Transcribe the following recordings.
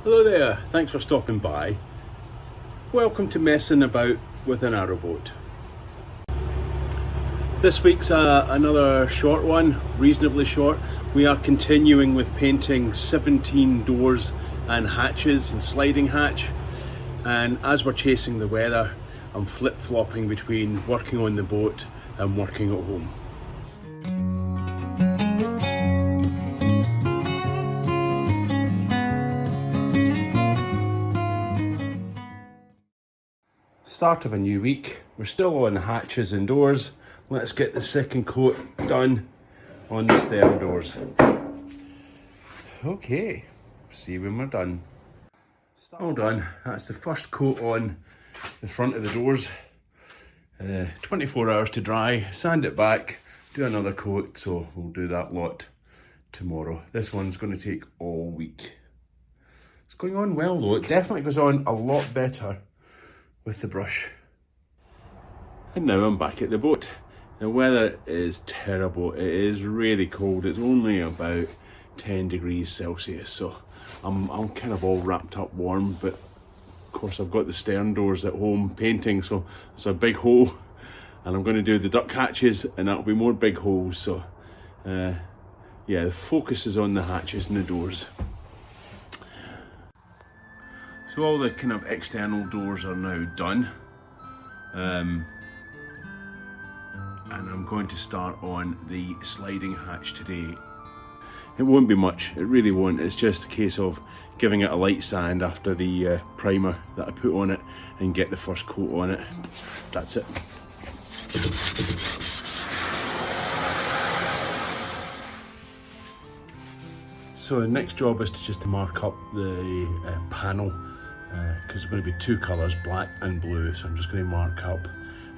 Hello there, thanks for stopping by. Welcome to Messing About with a Narrowboat. This week's another short one, reasonably short. We are continuing with painting 17 doors and hatches and sliding hatch. And as we're chasing the weather, I'm flip-flopping between working on the boat and working at home. Start of a new week. We're still on hatches and doors. Let's get the second coat done on the stern doors. Okay, see when we're done. All done. That's the first coat on the front of the doors. 24 hours to dry, sand it back, do another coat, so we'll do that lot tomorrow. This one's going to take all week. It's going on well though. It definitely goes on a lot better with the brush. And now I'm back at the boat. The weather is terrible. It is really cold. It's only about 10 degrees Celsius, so I'm kind of all wrapped up warm, but of course I've got the stern doors at home painting, so it's a big hole, and I'm going to do the duck hatches and that'll be more big holes, so yeah, the focus is on the hatches and the doors. So all the kind of external doors are now done, and I'm going to start on the sliding hatch today. It won't be much, it really won't. It's just a case of giving it a light sand after the primer that I put on it and get the first coat on it. That's it. So the next job is to just mark up the panel, because there's going to be two colours, black and blue, so I'm just going to mark up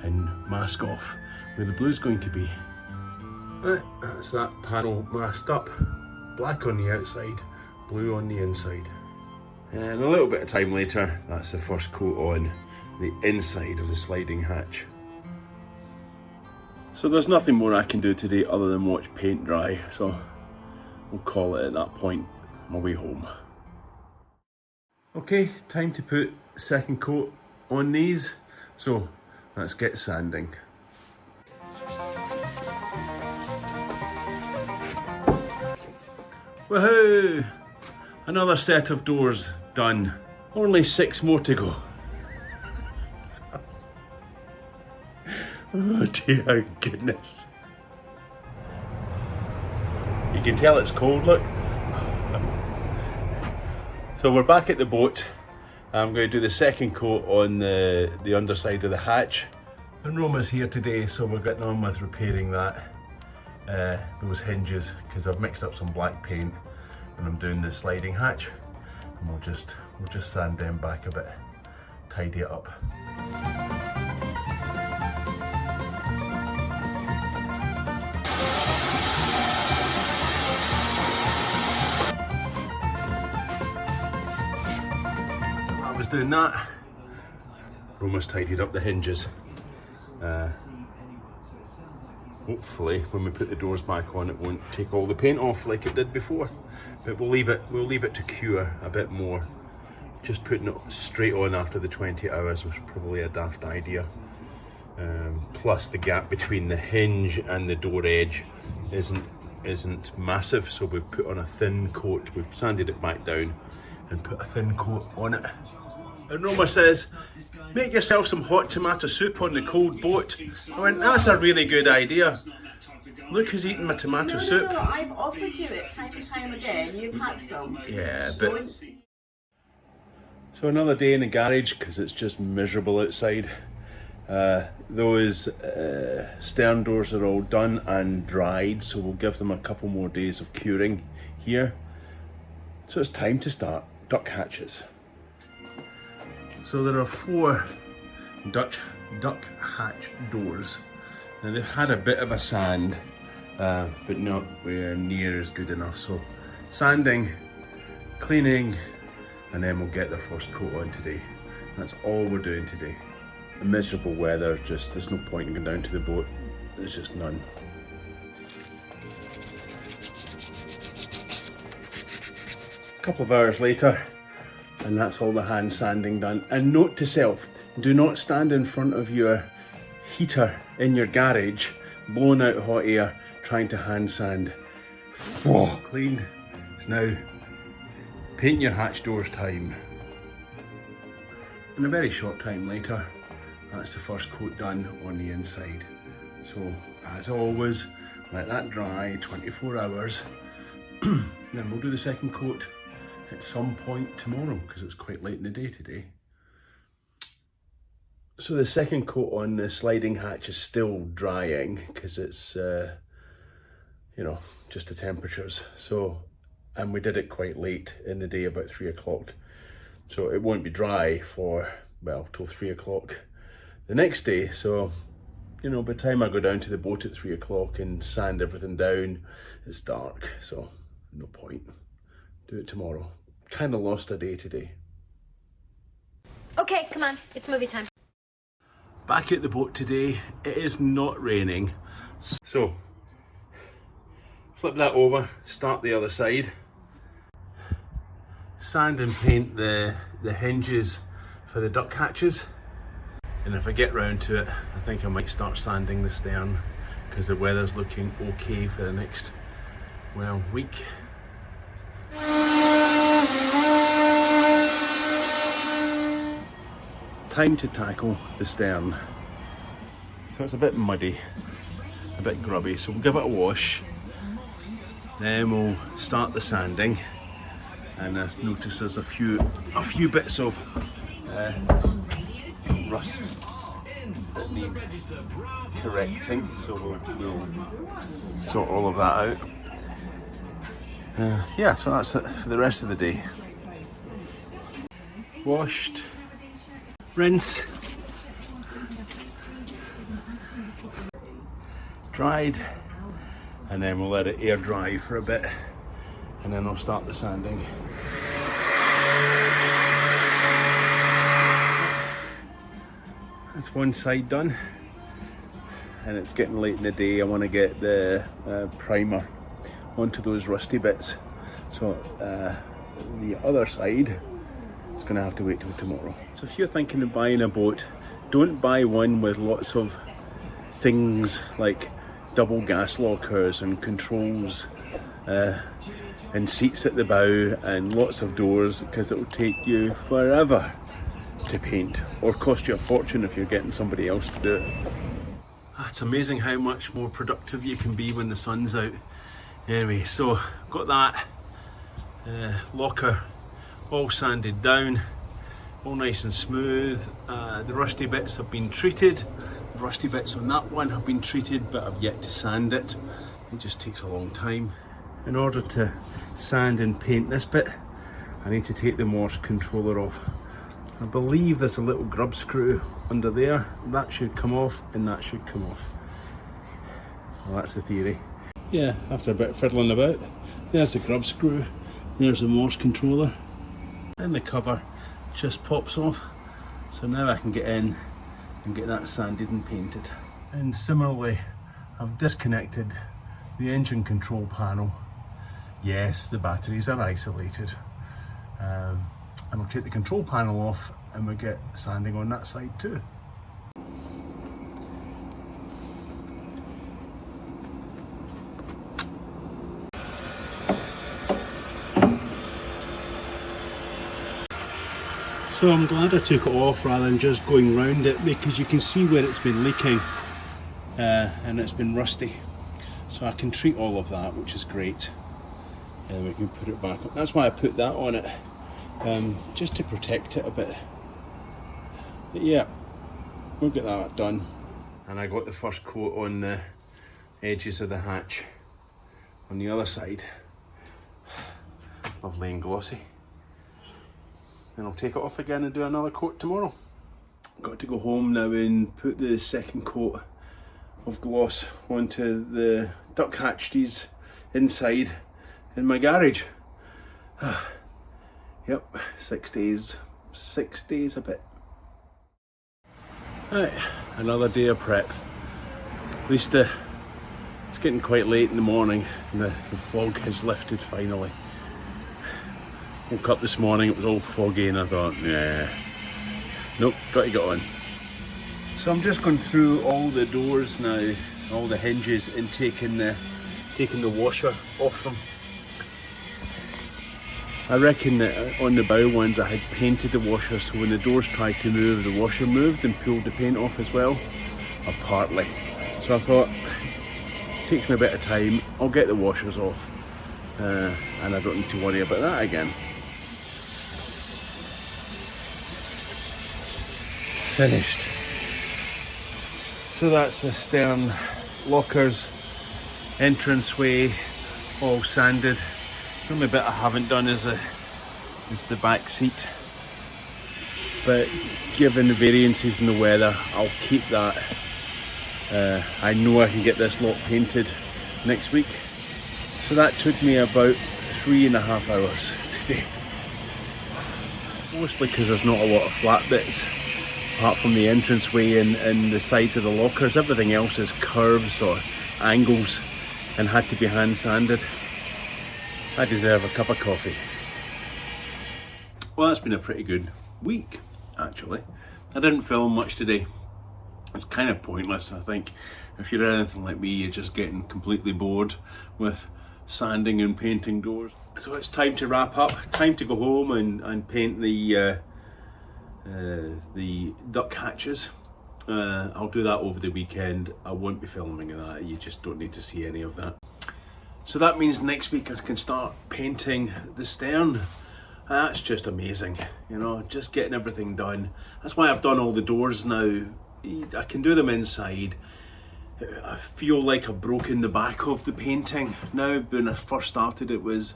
and mask off where the blue's going to be. Right, that's that panel masked up. Black on the outside, blue on the inside. And a little bit of time later, that's the first coat on the inside of the sliding hatch. So there's nothing more I can do today other than watch paint dry, so we'll call it at that point on my way home. Okay, time to put second coat on these, so let's get sanding. Woohoo! Another set of doors done. Only 6 more to go. Oh dear goodness. You can tell it's cold, look. So we're back at the boat. I'm going to do the second coat on the underside of the hatch. And Roma's here today, so we're getting on with repairing that. Those hinges, because I've mixed up some black paint and I'm doing the sliding hatch, and we'll just sand them back a bit, tidy it up. While I was doing that, Roma's tidied up the hinges. Hopefully when we put the doors back on it won't take all the paint off like it did before, but we'll leave it to cure a bit more. Just putting it straight on after the 20 hours was probably a daft idea. Plus the gap between the hinge and the door edge isn't massive, so we've put on a thin coat. We've sanded it back down and put a thin coat on it. And Roma says, make yourself some hot tomato soup on the cold boat. I went, that's a really good idea. Look who's eating my tomato soup. No, I've offered you it time and time again. You've had some. Yeah, but... So another day in the garage, because it's just miserable outside. Those stern doors are all done and dried, so we'll give them a couple more days of curing here. So it's time to start duck hatches. So there are 4 duck hatch doors. Now they've had a bit of a sand, but not where near as good enough. So sanding, cleaning, and then we'll get the first coat on today. That's all we're doing today. The miserable weather, just there's no point in going down to the boat. There's just none. A couple of hours later, And that's all the hand sanding done. And note to self, do not stand in front of your heater in your garage, blowing out hot air, trying to hand sand. Oh, cleaned. It's now paint your hatch doors time. And a very short time later, that's the first coat done on the inside. So, as always, let that dry 24 hours. Then we'll do the second coat at some point tomorrow, because it's quite late in the day today. So the second coat on the sliding hatch is still drying, because it's, you know, just the temperatures. So, and we did it quite late in the day, about 3 o'clock. So it won't be dry for, well, till 3 o'clock the next day. So, you know, by the time I go down to the boat at 3 o'clock and sand everything down, it's dark. So no point. Do it tomorrow. Kind of lost a day today. Okay, come on, it's movie time. Back at the boat today, it is not raining. So, flip that over, start the other side. Sand and paint the hinges for the duck hatches. And if I get round to it, I think I might start sanding the stern, because the weather's looking okay for the next, well, week. Time to tackle the stern. So it's a bit muddy, a bit grubby, so we'll give it a wash. Then we'll start the sanding. And I notice there's a few bits of rust that need correcting, so we'll sort all of that out. Yeah, so that's it for the rest of the day. Washed, rinse, dried, and then we'll let it air dry for a bit, and then I'll start the sanding. That's one side done, and it's getting late in the day. I want to get the primer onto those rusty bits, so the other side is going to have to wait till tomorrow. So if you're thinking of buying a boat, don't buy one with lots of things like double gas lockers and controls and seats at the bow and lots of doors, because it will take you forever to paint, or cost you a fortune if you're getting somebody else to do it. It's amazing how much more productive you can be when the sun's out. Anyway, so got that locker all sanded down, all nice and smooth. The rusty bits have been treated. The rusty bits on that one have been treated, but I've yet to sand it. It just takes a long time. In order to sand and paint this bit, I need to take the Morse controller off. I believe there's a little grub screw under there. That should come off, and that should come off. Well, that's the theory. Yeah, after a bit of fiddling about, there's the grub screw, there's the Morse controller, and the cover just pops off. So now I can get in and get that sanded and painted. And similarly, I've disconnected the engine control panel. Yes, the batteries are isolated. And we'll take the control panel off, and we'll get sanding on that side too. So I'm glad I took it off rather than just going round it, because you can see where it's been leaking and it's been rusty. So I can treat all of that, which is great. And we can put it back on. That's why I put that on it. Just to protect it a bit. But yeah, we'll get that done. And I got the first coat on the edges of the hatch on the other side. Lovely and glossy. Then I'll take it off again and do another coat tomorrow. Got to go home now and put the second coat of gloss onto the duck hatches inside in my garage. Yep, 6 days. 6 days a bit. Right, another day of prep. At least it's getting quite late in the morning, and the fog has lifted finally. Woke up this morning, it was all foggy, and I thought, nah, nope, got to get on. So I'm just going through all the doors now, all the hinges, and taking the washer off them. I reckon that on the bow ones I had painted the washer, so when the doors tried to move, the washer moved and pulled the paint off as well, or partly. So I thought, it takes me a bit of time, I'll get the washers off, and I don't need to worry about that again. Finished. So that's the stern lockers, entranceway, all sanded. The only bit I haven't done is the back seat, but given the variances in the weather, I'll keep that. I know I can get this lot painted next week. So that took me about 3.5 hours today. Mostly because there's not a lot of flat bits, apart from the entranceway and the sides of the lockers. Everything else is curves or angles and had to be hand sanded. I deserve a cup of coffee. Well, that's been a pretty good week, actually. I didn't film much today. It's kind of pointless, I think. If you're anything like me, you're just getting completely bored with sanding and painting doors. So it's time to wrap up. Time to go home and paint the duck hatches. I'll do that over the weekend. I won't be filming that. You just don't need to see any of that. So that means next week I can start painting the stern. That's just amazing, you know, just getting everything done. That's why I've done all the doors now. I can do them inside. I feel like I've broken the back of the painting now. When I first started, it was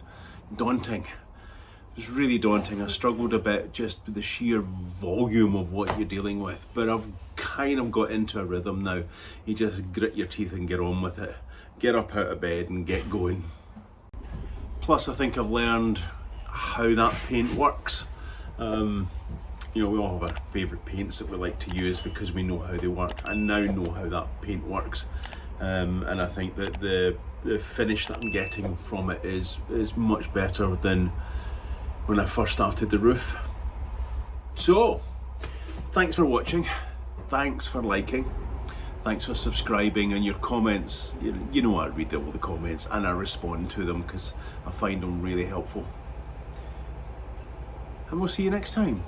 daunting. It was really daunting. I struggled a bit just with the sheer volume of what you're dealing with, but I've kind of got into a rhythm now. You just grit your teeth and get on with it. Get up out of bed and get going. Plus, I think I've learned how that paint works. You know, we all have our favourite paints that we like to use because we know how they work. I now know how that paint works, and I think that the finish that I'm getting from it is much better than when I first started the roof. So, thanks for watching. Thanks for liking. Thanks for subscribing, and your comments, you know I read all the comments and I respond to them because I find them really helpful. And we'll see you next time.